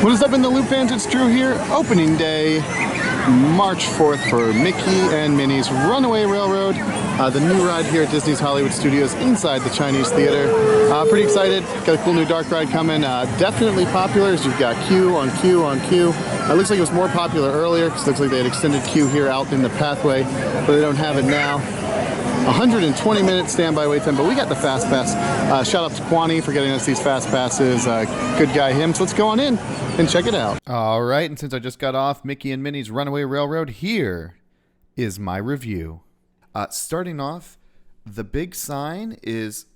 What is up in the Loop fans? It's Drew here. Opening day, March 4th for Mickey and Minnie's Runaway Railroad. The new ride here at Disney's Hollywood Studios inside the Chinese Theater. Pretty excited. Got a cool new dark ride coming. Definitely popular as you've got queue on queue on queue. It looks like it was more popular earlier because it looks like they had extended queue here out in the pathway, but they don't have it now. 120-minute standby wait time, but we got the fast pass. Shout out to Kwani for getting us these fast passes. Good guy him. So let's go on in and check it out. All right, and since I just got off Mickey and Minnie's Runaway Railroad, here is my review. Starting off, the big sign is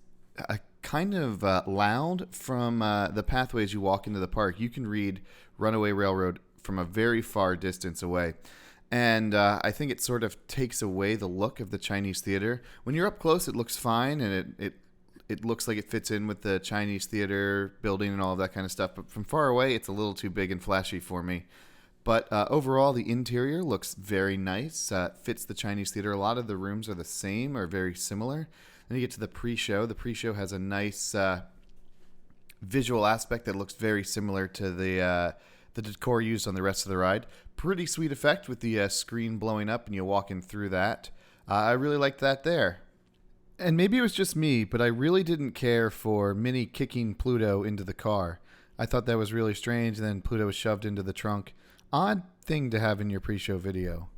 kind of loud from the pathway as you walk into the park. You can read Runaway Railroad from a very far distance away. And I think it sort of takes away the look of the Chinese theater. When you're up close, it looks fine, and it looks like it fits in with the Chinese theater building and all of that kind of stuff. But from far away, it's a little too big and flashy for me. But overall, the interior looks very nice. Fits the Chinese theater. A lot of the rooms are the same or very similar. Then you get to the pre-show. The pre-show has a nice visual aspect that looks very similar to the decor used on the rest of the ride. Pretty sweet effect with the screen blowing up and you walking through that. I really liked that there. And maybe it was just me, but I really didn't care for Minnie kicking Pluto into the car. I thought that was really strange, and then Pluto was shoved into the trunk. Odd thing to have in your pre-show video.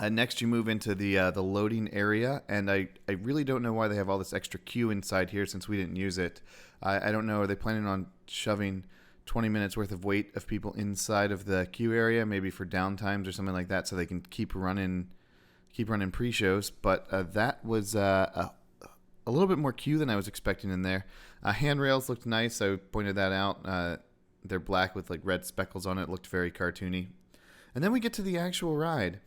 Next, you move into the loading area, and I really don't know why they have all this extra queue inside here since we didn't use it. I don't know, are they planning on shoving 20 minutes worth of wait of people inside of the queue area, maybe for downtimes or something like that, so they can keep running pre-shows? But that was a little bit more queue than I was expecting in there. Handrails looked nice. I pointed that out. They're black with like red speckles on it. It looked very cartoony. And then we get to the actual ride.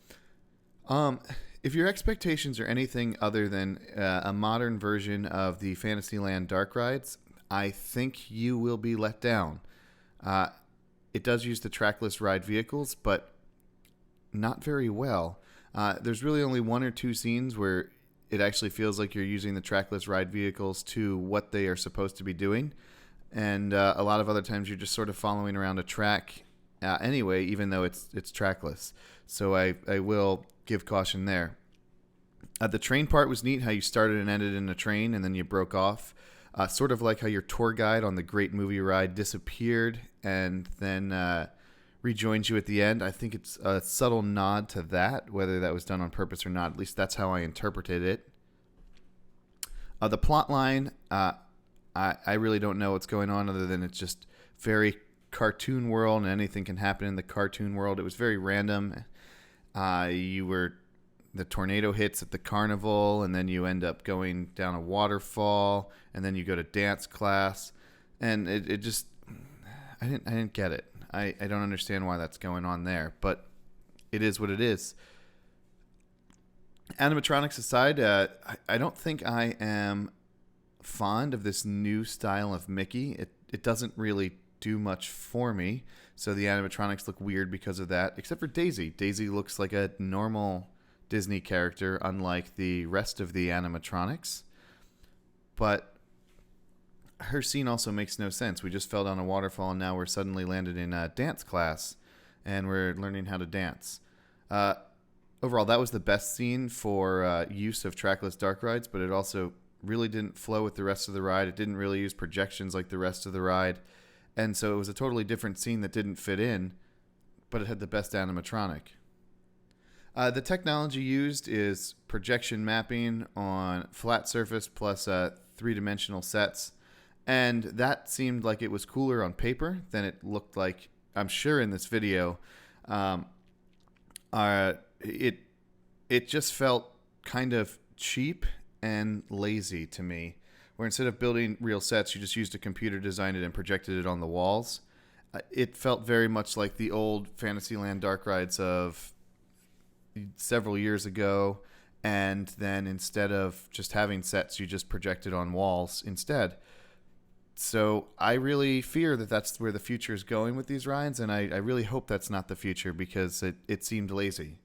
If your expectations are anything other than a modern version of the Fantasyland dark rides, I think you will be let down. It does use the trackless ride vehicles, but not very well. There's really only one or two scenes where it actually feels like you're using the trackless ride vehicles to what they are supposed to be doing. And a lot of other times you're just sort of following around a track anyway, even though it's trackless. So I will give caution there. The train part was neat, how you started and ended in a train and then you broke off. Sort of like how your tour guide on the Great Movie Ride disappeared and then rejoins you at the end. I think it's a subtle nod to that, whether that was done on purpose or not. At least that's how I interpreted it. The plot line, I really don't know what's going on other than it's just very cartoon world and anything can happen in the cartoon world. It was very random. The tornado hits at the carnival, and then you end up going down a waterfall, and then you go to dance class, and it just, I didn't get it. I don't understand why that's going on there, but it is what it is. Animatronics aside, I don't think I am fond of this new style of Mickey. It doesn't really do much for me, so the animatronics look weird because of that, except for Daisy. Daisy looks like a normal Disney character, unlike the rest of the animatronics. But her scene also makes no sense. We just fell down a waterfall and now we're suddenly landed in a dance class and we're learning how to dance. Overall, that was the best scene for use of trackless dark rides, but it also really didn't flow with the rest of the ride. It didn't really use projections like the rest of the ride. And so it was a totally different scene that didn't fit in, but it had the best animatronic. The technology used is projection mapping on flat surface plus three-dimensional sets. And that seemed like it was cooler on paper than it looked like, I'm sure, in this video. It just felt kind of cheap and lazy to me, where instead of building real sets, you just used a computer, designed it, and projected it on the walls. It felt very much like the old Fantasyland dark rides of several years ago, and then instead of just having sets, you just projected on walls instead. So I really fear that that's where the future is going with these rides, and I really hope that's not the future because it seemed lazy.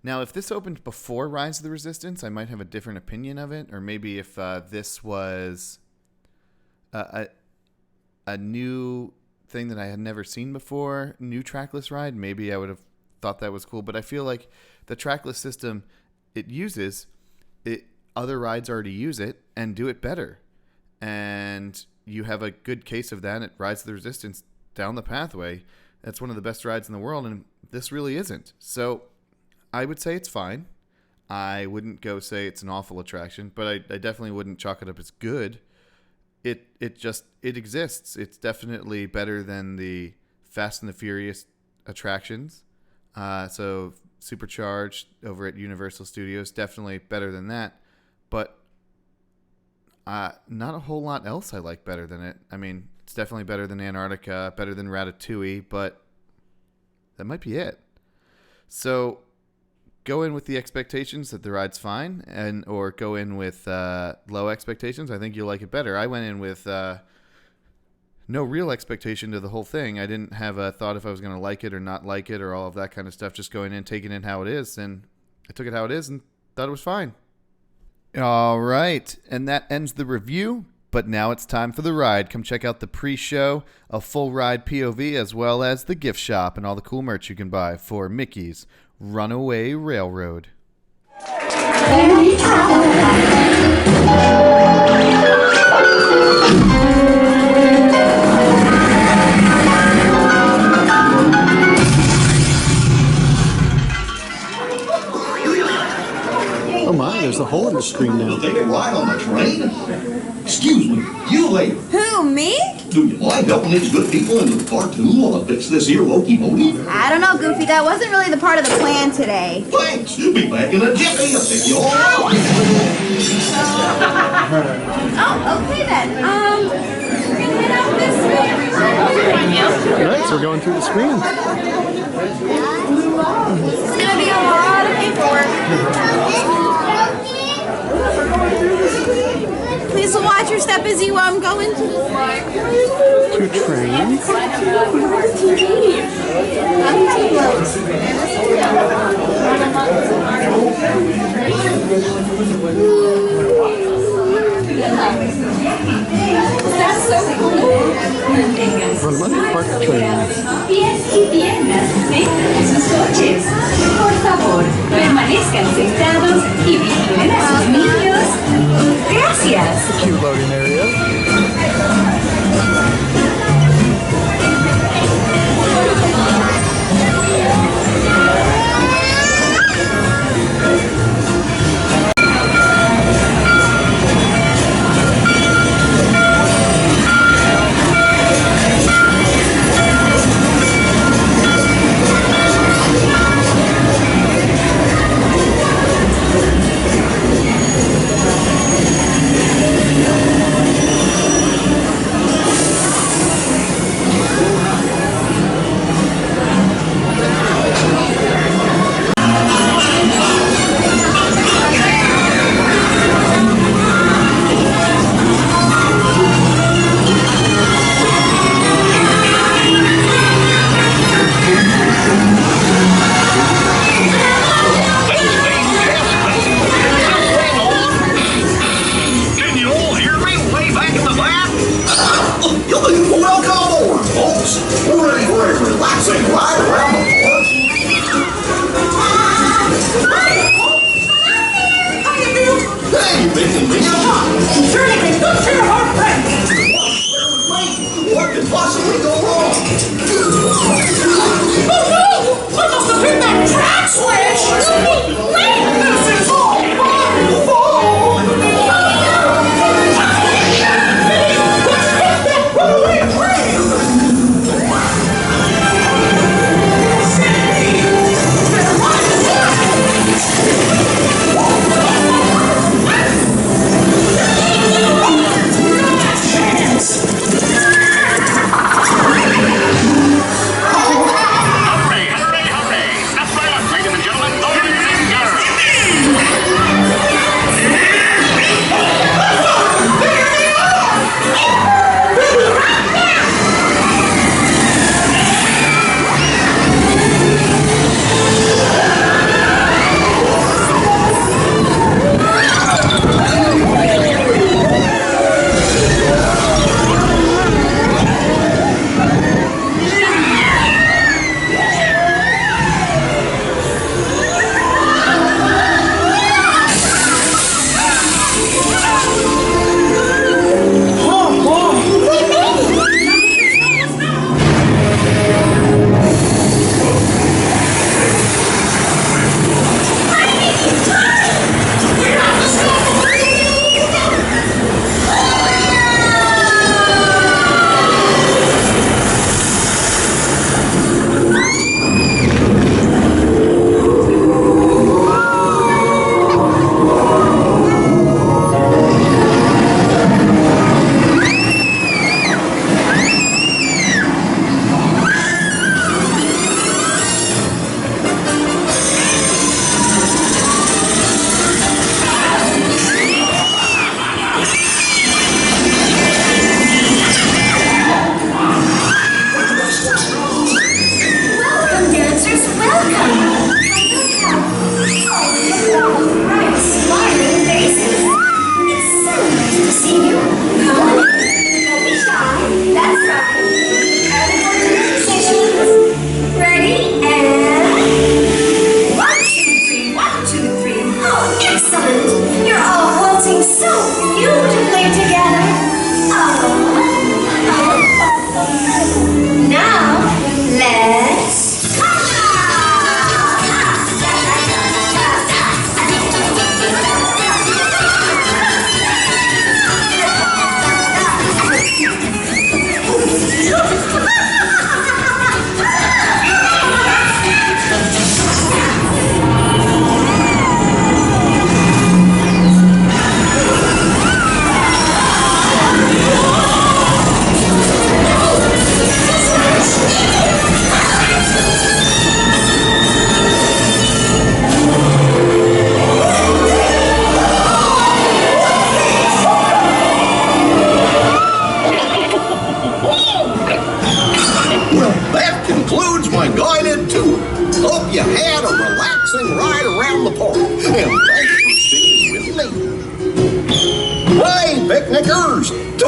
Now, if this opened before Rise of the Resistance, I might have a different opinion of it, or maybe if this was a new thing that I had never seen before, new trackless ride, maybe I would have thought that was cool. But I feel like the trackless system other rides already use it and do it better. And you have a good case of that. It rides the resistance down the pathway. That's one of the best rides in the world, and this really isn't. So I would say it's fine. I wouldn't go say it's an awful attraction, but I definitely wouldn't chalk it up as good. It exists. It's definitely better than the Fast and the Furious attractions. So Supercharged over at Universal Studios, definitely better than that. But not a whole lot else I like better than it. I mean, it's definitely better than Antarctica, better than Ratatouille, but that might be it. So go in with the expectations that the ride's fine, or go in with low expectations. I think you'll like it better. I went in with no real expectation to the whole thing. I didn't have a thought if I was going to like it or not like it or all of that kind of stuff. Just going in, taking it how it is, and I took it how it is and thought it was fine. All right, and that ends the review, but now it's time for the ride. Come check out the pre-show, a full ride POV, as well as the gift shop and all the cool merch you can buy for Mickey's Runaway Railroad. Oh my, there's a hole in the screen now. Take a ride on the train? Excuse me, you lady. Who, me? Do you mind helping these good people into the cartoon while I fix this here lokey-mokey? I don't know, Goofy. That wasn't really the part of the plan today. Thanks. Be back in a jiffy. I'll take you all out. Oh, okay then. We're gonna head out this way. Alright, so we're going through the screen. It's gonna be a lot of paperwork. Please watch your step as you go into the slide. Two trains. That's so cool. Runaway Park trains. Pies y piernas dentro de sus coches. Por favor, permanezcan sentados y vigilen a sus niños. Gracias. Cute loading area.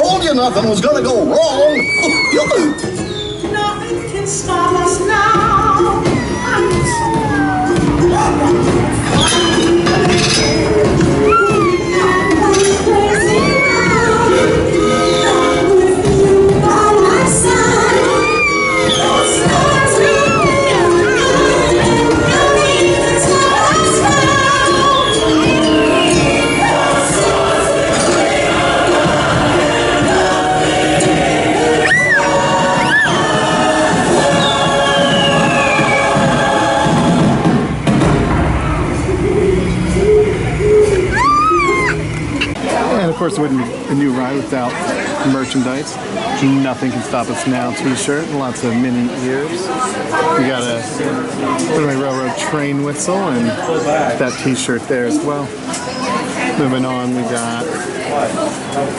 told you nothing was gonna go wrong. Nothing can stop us now. And of course, it wouldn't be a new ride without merchandise. Nothing can stop us now t-shirt and lots of mini ears. We got a Runaway Railroad train whistle and that t-shirt there as well. Moving on, we got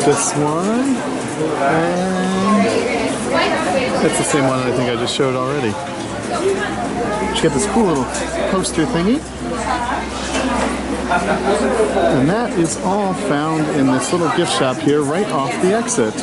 this one. And it's the same one I think I just showed already. You get this cool little poster thingy. And that is all found in this little gift shop here right off the exit.